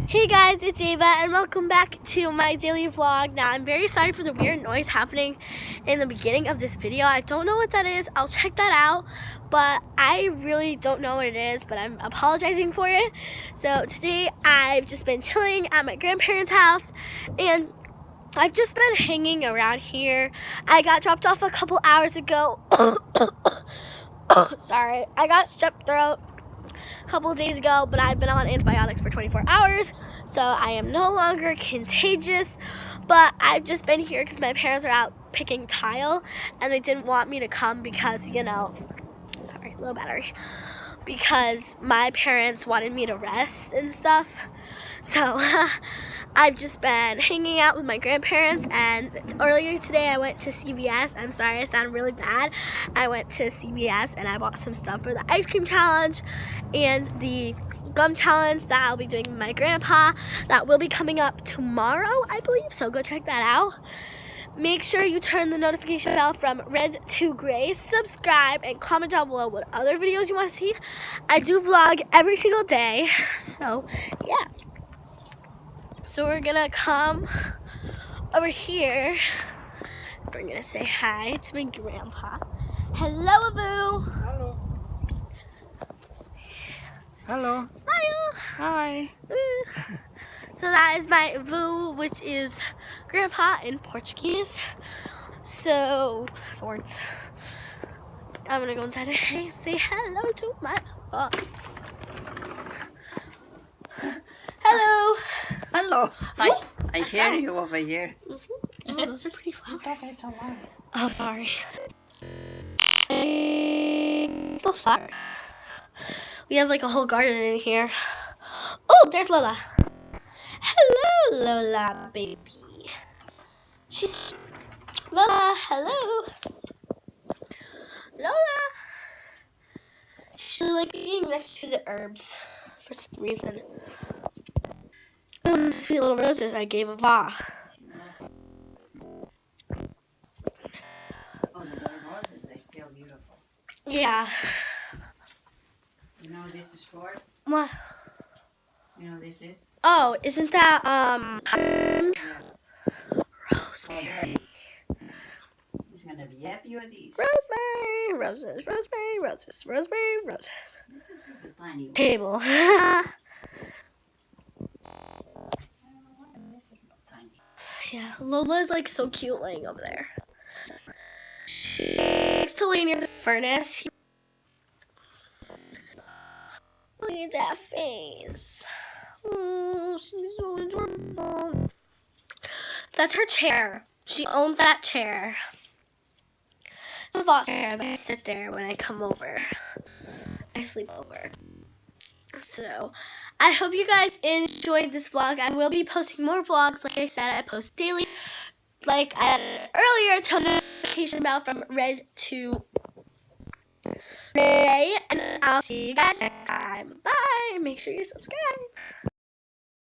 Hey guys, it's Ava and welcome back to my daily vlog. Now I'm very sorry for the weird noise happening in the beginning of this video. I don't know what that is. I'll check that out, but I really don't know what it is, but I'm apologizing for it. So today I've just been chilling at my grandparents' house and I've just been hanging around here. I got dropped off a couple hours ago. Sorry, I got strep throat a couple of days ago, but I've been on antibiotics for 24 hours, so I am no longer contagious. But I've just been here because my parents are out picking tile and they didn't want me to come because, you know, sorry, low battery, because my parents wanted me to rest and stuff. So I've just been hanging out with my grandparents, and earlier today I went to CVS. I'm sorry, I sound really bad. I went to CVS and I bought some stuff for the ice cream challenge and the gum challenge that I'll be doing with my grandpa. That will be coming up tomorrow, I believe, so go check that out. Make sure you turn the notification bell from red to gray, subscribe, and comment down below what other videos you want to see. I do vlog every single day, so yeah. So we're gonna come over here. We're gonna say hi to my grandpa. Hello, Avu. Hello. Hello. Smile. Hi. So that is my Avu, which is grandpa in Portuguese. So, thorns. I'm gonna go inside and say hello to my Hello. Hello. I hear you over here. Oh, those are pretty flowers. Okay, so loud. Oh, sorry. Those flowers. We have like a whole garden in here. Oh, there's Lola. Hello, Lola, baby. She's Lola. Hello, Lola. She's like being next to the herbs for some reason. Sweet little roses I gave Ava. Oh, the little roses, they're still beautiful. Yeah. You know this is for? What? You know this is? Oh, isn't that Yes. rosemary? It's gonna be happy with these. Rosemary, roses, rosemary, roses, rosemary, roses. This is just a tiny one. Table. This is tiny. Yeah, Lola's like so cute laying over there. She likes to lay near the furnace. Look at that face. Oh, she's so adorable. That's her chair. She owns that chair. It's a vault chair, but I sit there when I come over. I sleep over. So, I hope you guys enjoyed this vlog. I will be posting more vlogs. Like I said, I post daily. Like I said earlier, turn the notification bell from red to gray. And I'll see you guys next time. Bye. Make sure you subscribe.